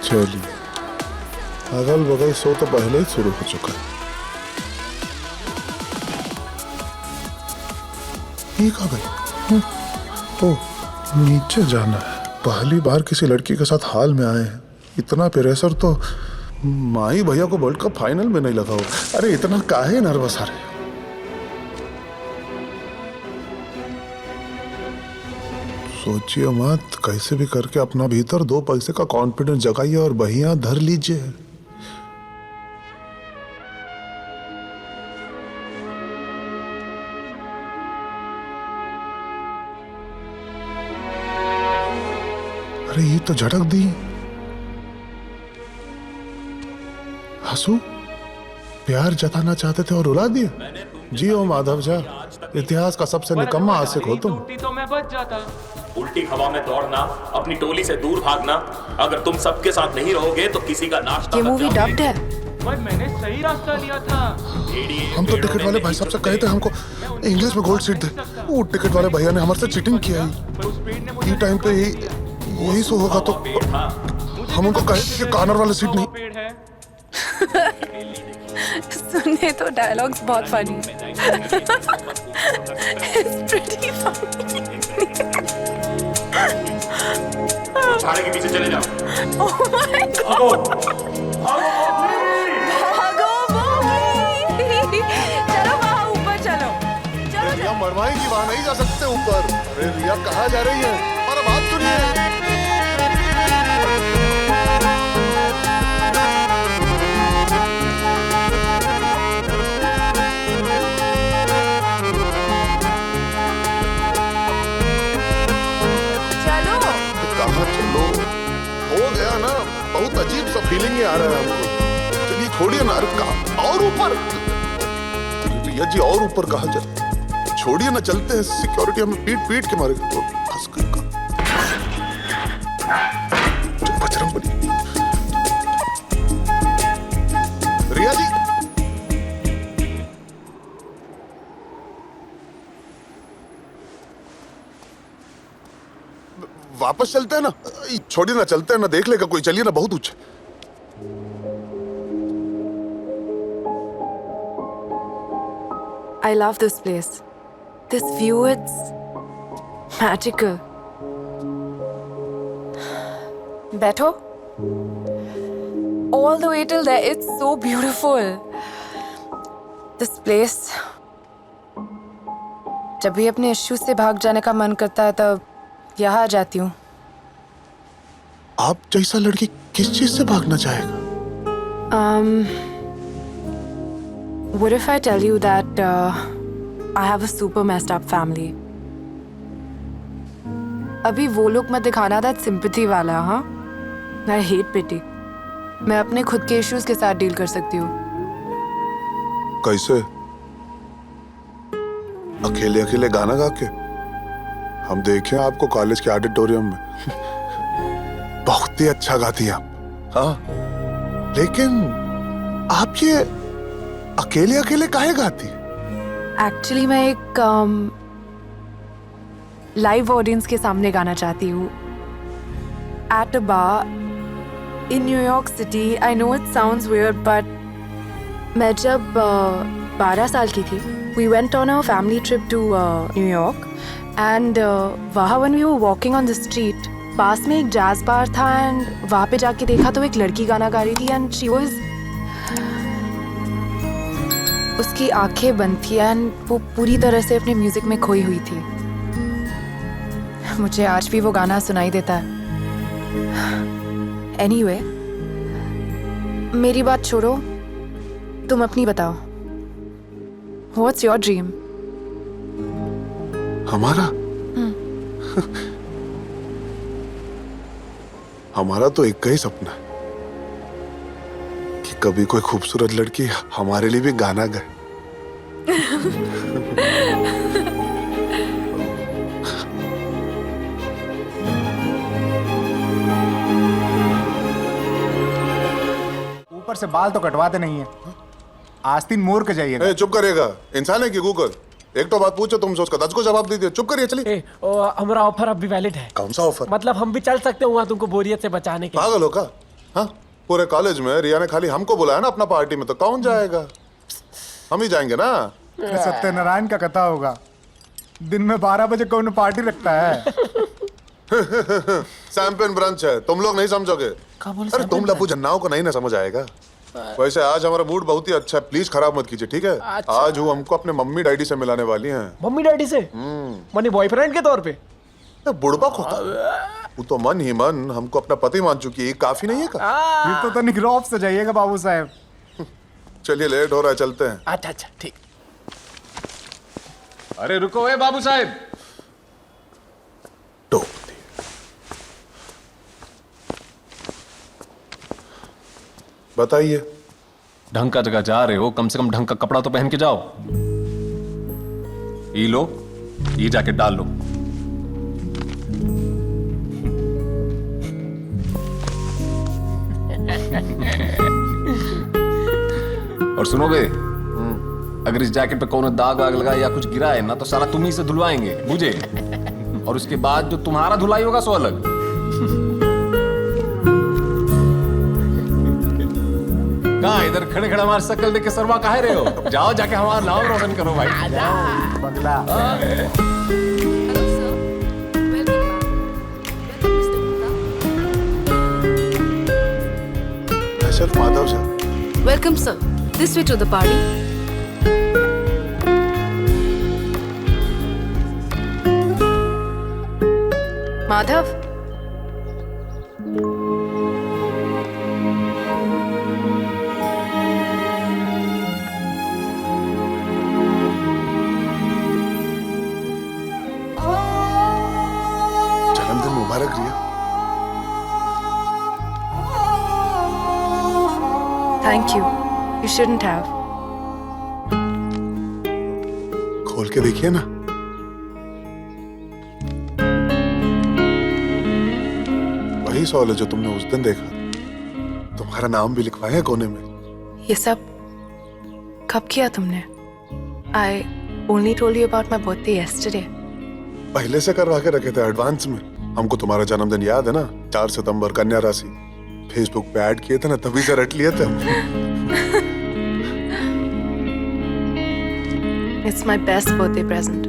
चलिए, अगल बगल सो तो पहले ही शुरू हो चुका है। ये कहाँ गई? ओ, नीचे जाना है। पहली बार किसी लड़की के साथ हाल में आए हैं। इतना प्रेशर तो माही भैया को वर्ल्ड कप फाइनल में नहीं लगा हो। अरे इतना काहे नर्वस आ रहे? सोचिए मत, कैसे भी करके अपना भीतर 2 पैसे का कॉन्फिडेंस जगाइए और बहिया धर लीजिए। अरे ये तो झटक दी। हंसू प्यार जताना चाहते थे और रुला दिया। जी ओ माधव झा, इतिहास का सबसे निकम्मा आशिक हो तुम। तो मैं बच जाता। उल्टी हवा में दौड़ना, अपनी टोली से दूर भागना, अगर तुम सबके साथ नहीं रहोगे तो किसी का नाश्ता। ये मूवी डब्ड है। भाई मैंने सही रास्ता लिया था। हम तो टिकट वाले भाई साहब से कहे थे हमको इंग्लिश में गोल्ड सीट दे। वो टिकट वाले भैया ने हमारे से चीटिंग किया ही। ये टाइम पे यही सो होगा तो हम उनको कहे कि कॉर्नर वाला सीट नहीं। सुनने तो डायलॉग्स बहुत फनी। It's pretty funny. झाड़े के पीछे चले जाओ। Oh my God. भागो बोगी। चलो वहाँ ऊपर चलो। चलो रिया मरवाएगी, वहाँ नहीं जा सकते ऊपर। अरे रिया कहाँ जा रही है? हमारा बात सुनिए। बहुत अजीब सा फीलिंग ही आ रहा है हमको। चलिए छोड़िए ना, कहा और ऊपर। रिया जी और ऊपर कहा चल, छोड़िए ना, चलते हैं। सिक्योरिटी हमें पीट पीट के मारेगा। तो फंस गए का। बजरंग बली। रिया जी वापस चलते हैं ना। छोड़िए ना, चलते हैं ना, देख लेगा कोई। चलिए ना, बहुत ऊंचा। I love this place. This view, it's magical. बैठो। All the way till there, it's so beautiful. This place. जब भी अपने इश्यू से भाग जाने का मन करता है तब यहाँ आ जाती हूँ। आप जैसा लड़की किस चीज से भागना चाहेगा? What if I tell you that I have a super messed up family? अभी वो लोग मत दिखाना that sympathy वाला, हाँ? I hate pity. मैं अपने खुद के इश्यूज के साथ डील कर सकती हूँ। कैसे? अकेले अकेले गाना गा के? हम देखे आपको कॉलेज के ऑडिटोरियम में। बहुत ही अच्छा गाती हैं आप। हाँ, लेकिन आप ये अकेले अकेले काहे गाती? एक्चुअली मैं एक लाइव ऑडियंस के सामने गाना चाहती हूँ। At a bar in New York city. I know it sounds weird but मैं जब 12 साल की थी, we went on a family trip to New York and वहाँ when we were walking on the street, पास में एक जैज बार था एंड वहाँ पे जाके देखा तो एक लड़की गाना गा रही थी एंड शी वाज, उसकी आंखें बंद थी एंड वो पूरी तरह से अपने म्यूजिक में खोई हुई थी। मुझे आज भी वो गाना सुनाई देता है। एनीवे, मेरी बात छोड़ो, तुम अपनी बताओ। What's your dream? हमारा? हमारा तो एक ही सपना है कि कभी कोई खूबसूरत लड़की हमारे लिए भी गाना गाए। ऊपर से बाल तो कटवाते नहीं है। आस्तीन मोर के जाइएगा। चुप करिएगा, इंसान है कि गूगल? एक तो बात पूछो तुमसे, उसका 10 को जवाब दे दिया। चुप करिए, चलिए। हमारा ऑफर अब भी वैलिड है। कौन सा ऑफर? मतलब हम भी चल सकते हैं वहाँ तुमको बोरियत से बचाने के। पागल हो का? हाँ, पूरे कॉलेज में रिया ने खाली हमको बुलाया ना अपना पार्टी में, तो कौन जाएगा? हम ही जाएंगे ना। सत्यनारायण का कथा होगा, दिन में 12 बजे कौन पार्टी रखता है? सैंपेन ब्रंच है, तुम लोग नहीं समझोगे। अरे तुम लपू जन्नाओं को नहीं ना समझ आएगा। वैसे आज हमारा मूड बहुत ही अच्छा है, प्लीज खराब मत कीजिए, ठीक है? आज वो हमको अपने मम्मी डैडी से मिलाने वाली हैं। मम्मी डैडी से? मनी बॉयफ्रेंड के तौर पे? बुड़बक होता, वो तो मन ही मन हमको अपना पति मान चुकी है, काफी नहीं है का? फिर तो निगराफ से जाइएगा बाबू साहब। चलिए लेट हो रहा है, चलते हैं। अच्छा ठीक। अरे रुको ए बाबू साहब। टोक दिए। बताइए। ढंग का जगह जा रहे हो, कम से कम ढंग का कपड़ा तो पहन के जाओ। ये लो, ये जैकेट डाल लो। और सुनो बे, अगर इस जैकेट पे कोनो दाग वाग लगा या कुछ गिरा है ना, तो साला तुम ही से धुलवाएंगे, बुझे? और उसके बाद जो तुम्हारा धुलाई होगा सो अलग। कहाँ इधर खड़े खड़े हमारे शक्ल देख के सरवा काहे रहे हो? जाओ जाके हमारा नाम रोशन करो भाई। बंगला। सिर्फ Madhav sir. Welcome, sir. This way to the party. Madhav, जन्मदिन मुबारक Riya. Thank you. You shouldn't have. खोल के देखिए ना। वही सॉल है जो तुमने उस दिन देखा। तुम्हारा नाम भी लिखवाया है कोने में। ये सब कब किया तुमने? I only told you about my birthday yesterday. पहले से करवा के रखे थे एडवांस में। हमको तुम्हारा जन्मदिन याद है ना, 4 सितंबर, कन्या राशि। फेसबुक पे ऐड किए थे ना, तभी से रट लिए थे हम। It's my best birthday present.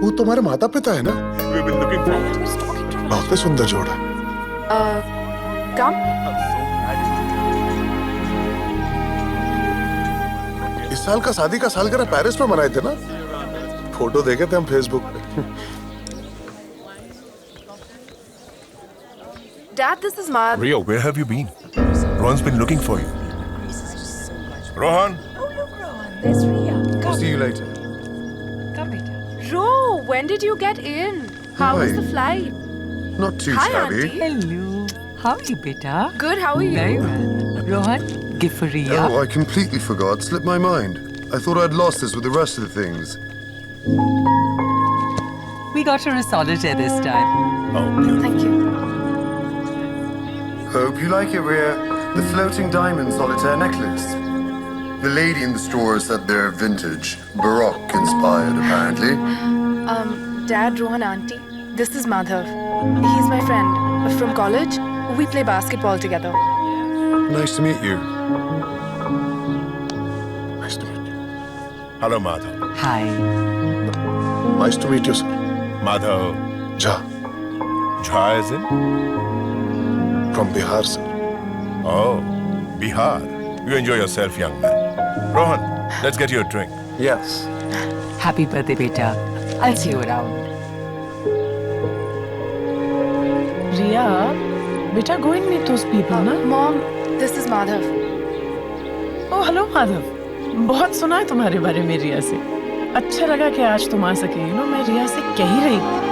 वो तुम्हारे माता पिता है ना? बहुत ही सुंदर जोड़ा। Come. इस साल का शादी का सालगिरह पेरिस में मनाए थे ना? फोटो देखे थे हम फेसबुक पे। Dad, this is Madhav. Rio, where have you been? Rohan's been looking for you. Rohan? There's Ria. I'll see you later. Come, beta. Ro, when did you get in? How was the flight? Not too Hi, shabby. Auntie. Hello. How are you, beta? Good, how are you? Very well. Rohan, gift for Ria. Oh, I completely forgot. Slipped my mind. I thought I'd lost this with the rest of the things. We got her a solitaire this time. Oh, beautiful. Thank you. Hope you like it, Rhea. The floating diamond solitaire necklace. The lady in the store said they're vintage, Baroque inspired, apparently. Dad, Rohan, Auntie, this is Madhav. He's my friend from college. We play basketball together. Nice to meet you. Nice to meet you. Hello, Madhav. Hi. Nice to meet you, sir. Madhav. Jha, Jha is in? from Bihar, sir. Oh, Bihar. You enjoy yourself, young man. Rohan, let's get you a drink. Yes. Happy birthday, beta. I'll see you around. Ria, beta, go and meet those people, na? Mom, this is Madhav. Oh, hello, Madhav. बहुत सुना है तुम्हारे बारे में रिया से। अच्छा लगा कि आज तुम आ सके। यू नो, मैं रिया से कह ही रही थी।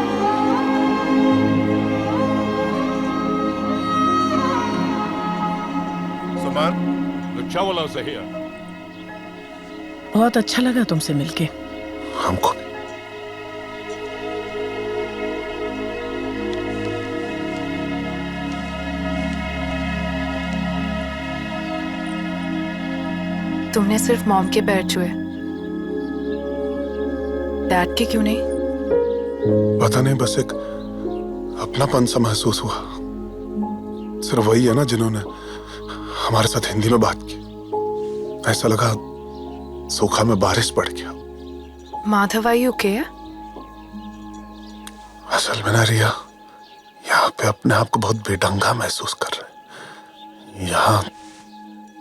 Saman, the Chawlas are here. बहुत अच्छा लगा तुमसे मिलके। हमको भी। तुमने सिर्फ मॉम के पैर छुए, डैड के क्यों नहीं? पता नहीं, बस एक अपनापन सा महसूस हुआ। सिर्फ वही है ना जिन्होंने हमारे साथ हिंदी में बात की। ऐसा लगा सूखा में बारिश पड़ गया। Madhav, are you okay? असल में ना रिया, यहाँ पे अपने आप को बहुत बेढंगा महसूस कर रहे हैं। यहाँ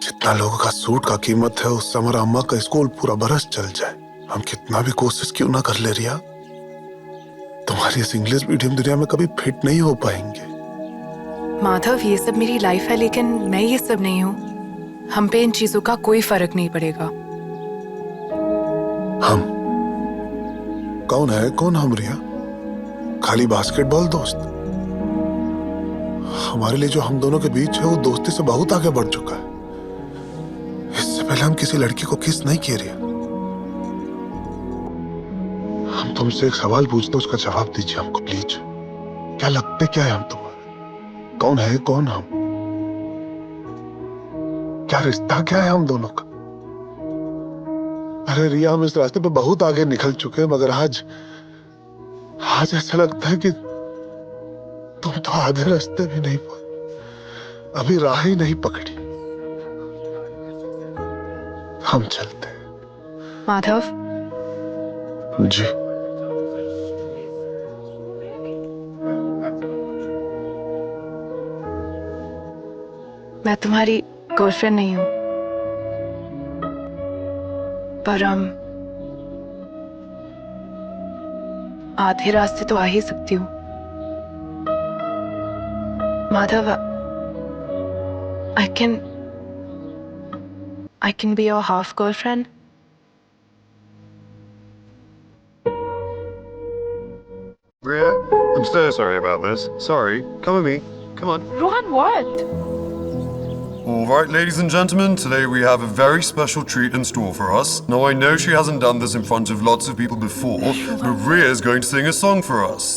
जितना लोगों का सूट का कीमत है, उससे हमारा अम्मा का स्कूल पूरा बरस चल जाए। हम कितना भी कोशिश क्यों ना कर ले रिया, तुम्हारी इस इंग्लिश मीडियम दुनिया में कभी फिट नहीं हो पाएंगे। माधव, ये सब मेरी लाइफ है, लेकिन मैं ये सब नहीं हूँ। हम पे इन चीजों का कोई फर्क नहीं पड़ेगा। हम कौन है? कौन हम रिया? खाली बास्केटबॉल दोस्त? हमारे लिए जो हम दोनों के बीच है वो दोस्ती से बहुत आगे बढ़ चुका है। इससे पहले हम किसी लड़की को किस नहीं किए रिया। हम तुमसे एक सवाल पूछते हैं, उसका जवाब दीजिए हमको प्लीज। क्या लगते क्या है हम तुम्हारे? कौन है कौन हम? क्या रिश्ता क्या है हम दोनों का? अरे रिया, हम इस रास्ते पे बहुत आगे निकल चुके हैं, मगर आज ऐसा लगता है कि तुम तो आधे रास्ते भी नहीं पहुंचे, अभी राह ही नहीं पकड़ी। हम चलते हैं। माधव जी। मैं तुम्हारी गर्लफ्रेंड नहीं हूं, पर हम आधे रास्ते तो आ ही सकती हूँ। Madhav, I can be your half girlfriend. Rhea, I'm so sorry about this. Sorry. Come with me. Come on. Rohan, what? All right, ladies and gentlemen, today we have a very special treat in store for us. Now, I know she hasn't done this in front of lots of people before, but Rhea is going to sing a song for us.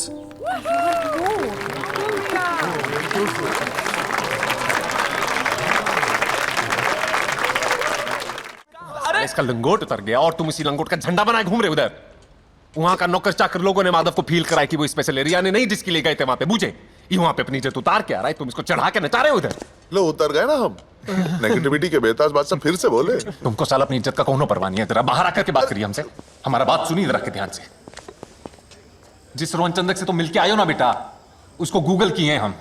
इसका लंगोट उतर गया और तुम इसी लंगोट का झंडा बनाए घूम रहे उधर। वहां का नौकर चाकर लोगों ने माधव को फील कराई कि वो स्पेशल एरिया ने नहीं जिसके लिए गए थे वहां पे बुझे। ये वहां पे अपनी इज्जत उतार के आ रहा है, तुम इसको चढ़ा के नचा रहे हो उधर। लो, उतर गए ना हम। नेगेटिविटी के बेताज बात सब फिर से बोले। तुमको साल अपनी इज्जत का कोनो परवाह नहीं है। जरा बाहर आकर के बात करिए हमसे। हमारा बात सुनिए जरा के ध्यान से। जिस रोहन चंदक से तुम मिलके आए हो ना बेटा, उसको गूगल किए हम।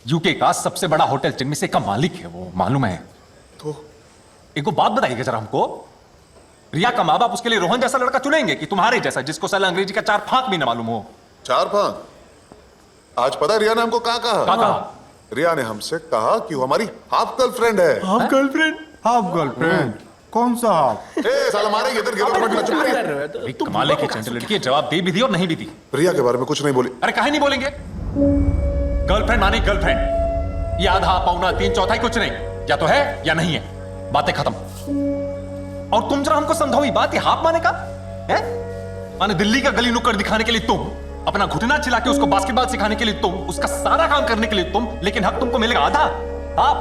यूके का सबसे बड़ा होटल चेन में से का मालिक है वो, मालूम है? तो एक बात बताइएगा जरा हमको, रिया का माँ बाप उसके लिए रोहन जैसा लड़का चुनेंगे कि तुम्हारे जैसा जिसको साला अंग्रेजी का 4 फांक भी ना मालूम हो? 4 फांक? आज पता रिया ने हमको क्या कहा? रिया ने हमसे कहा कि वो हमारी हाफ गर्लफ्रेंड है। Half girlfriend? Half girlfriend? कौन सा हाफ? ए साला मारेंगे इधर गिरो। कमाल की चंट लड़की है, जवाब दे भी दी और नहीं भी दी। रिया के बारे में कुछ नहीं बोली। अरे काहे नहीं बोलेंगे? गर्लफ्रेंड माने गर्लफ्रेंड, ये आधा पौना 3/4 कुछ नहीं, या तो है या नहीं है, बातें खत्म। और तुम जरा हमको समझाओ, ये बात ये हाफ माने का है? माने दिल्ली का गली नुक्कड़ दिखाने के लिए तुम, अपना घुटना चिल्ला के उसको बास्केटबॉल सिखाने के लिए तुम, उसका सारा काम करने के लिए तुम, लेकिन हक तुमको मिलेगा आधा। आप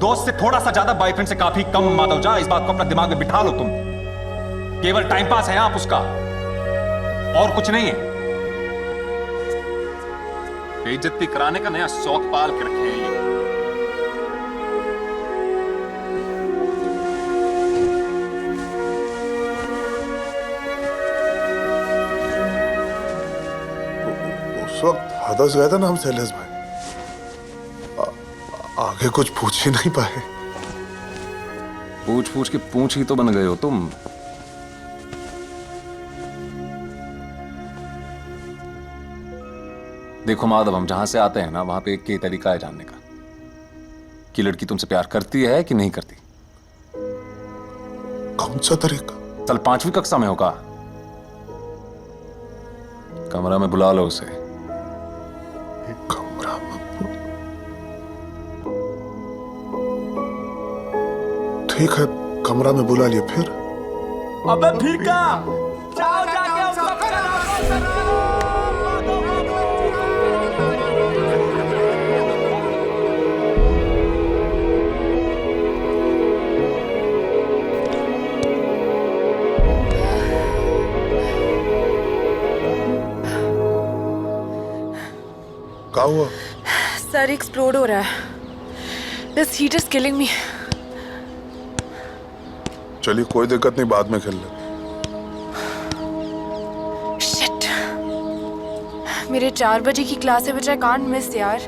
दोस्त से थोड़ा सा ज्यादा बॉयफ्रेंड से काफी कम माधव जा, इस बात को अपना दिमाग में बिठा लो। तुम केवल टाइम पास है आप उसका, और कुछ नहीं है। बेइज्जती कराने का नया शौक पाल के रखे हैं ये। उस वक्त हदस गए थे ना हम शैलेश भाई, आगे कुछ पूछ ही नहीं पाए। पूछ पूछ के पूछ ही तो बन गए हो तुम। देखो माधव, हम जहां से आते हैं ना, वहां पे एक ही तरीका है जानने का कि लड़की तुमसे प्यार करती है कि नहीं करती। कौन सा तरीका? चल 5वीं कक्षा में होगा, कमरा में बुला लो उसे। कमरा में? ठीक है, कमरा में बुला लिया। फिर अबे फीका, जाओ जाके उसका क्या हुआ? सर एक्सप्लोड हो रहा है। दिस हीट इज किलिंग मी। चलिए कोई दिक्कत नहीं, बाद में खेल ले। शिट, मेरे 4 बजे की क्लास है which I can't miss यार,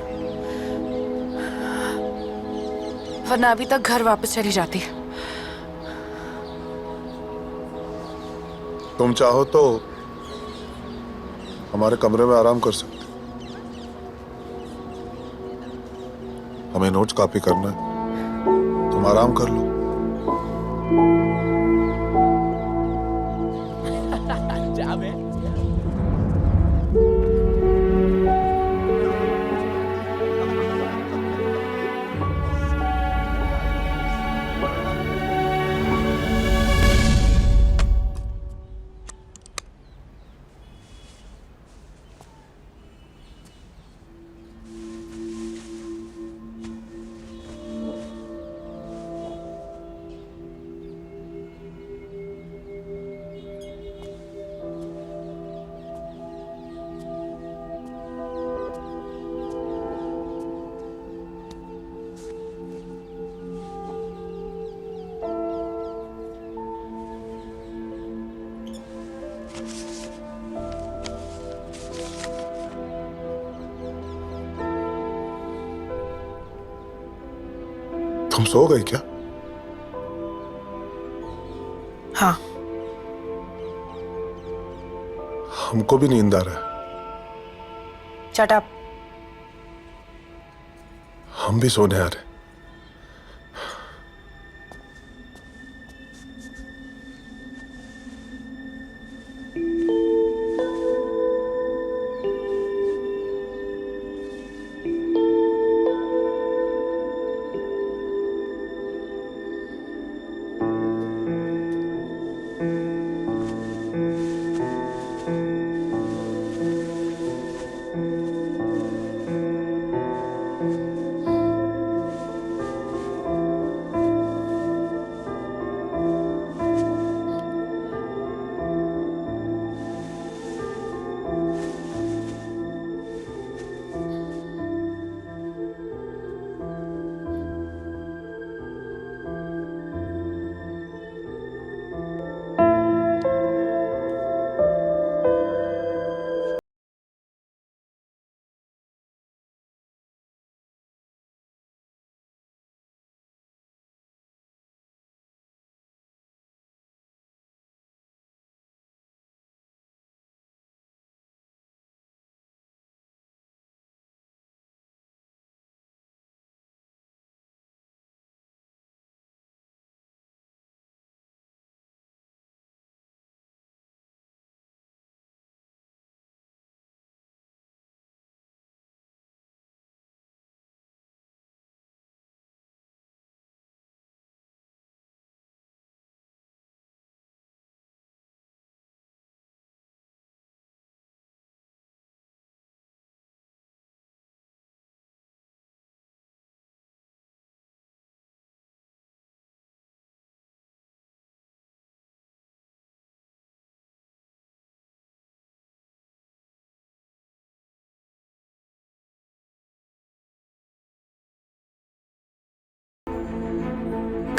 वरना अभी तक घर वापस चली जाती। तुम चाहो तो हमारे कमरे में आराम कर सकते, हमें नोट्स कॉपी करना है, तुम आराम कर लो। तुम सो गई क्या? हाँ। हमको भी नींद आ रहा है। Shut up. हम भी सोने आ रहे।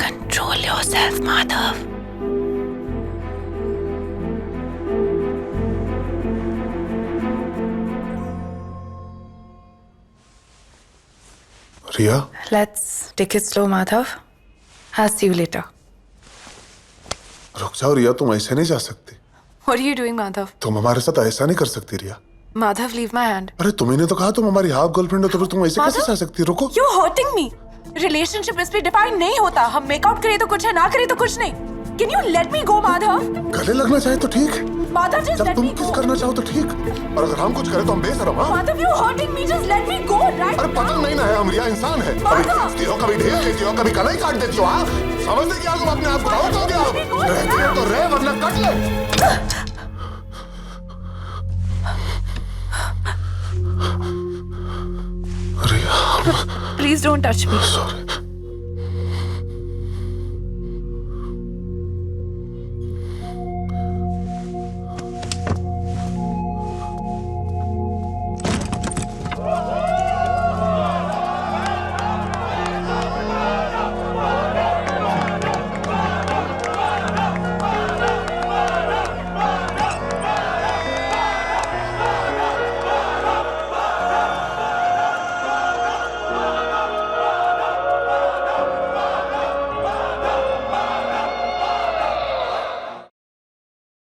Control yourself, Madhav. Riya, Let's take it slow, Madhav. I'll see you later. रुक जाओ रिया, तुम ऐसे नहीं जा सकती। What are you doing, Madhav? तुम हमारे साथ ऐसा नहीं कर सकती रिया। Madhav, leave my hand. अरे तुम्ही ने तो कहा तुम हमारी हाफ गर्लफ्रेंड हो, तो फिर तुम ऐसे कैसे जा सकती? रुको। You're hurting me. Relationship इस पे डिफाइन नहीं होता। हम मेकआउट करें तो कुछ है, ना करें तो कुछ नहीं। Can you let me go, Madhav? गले लगना चाहे तो ठीक, Madhav, just जब let तुम me किस go. करना चाहो तो ठीक, और अगर हम कुछ करें तो हम बेशरम। हाँ? Madhav, you're hurting me. Just let me go, right? अरे पतंग नहीं ना है, हम रिया इंसान है। कभी खींचती हो, कभी ढेर लेती हो, कभी कलाई काट देती हो। हाँ, समझते क्या तुम अपने आप को? हो क्या? रहती हो तो रह, वरना कट ले। रिया, Please don't touch me. Sorry.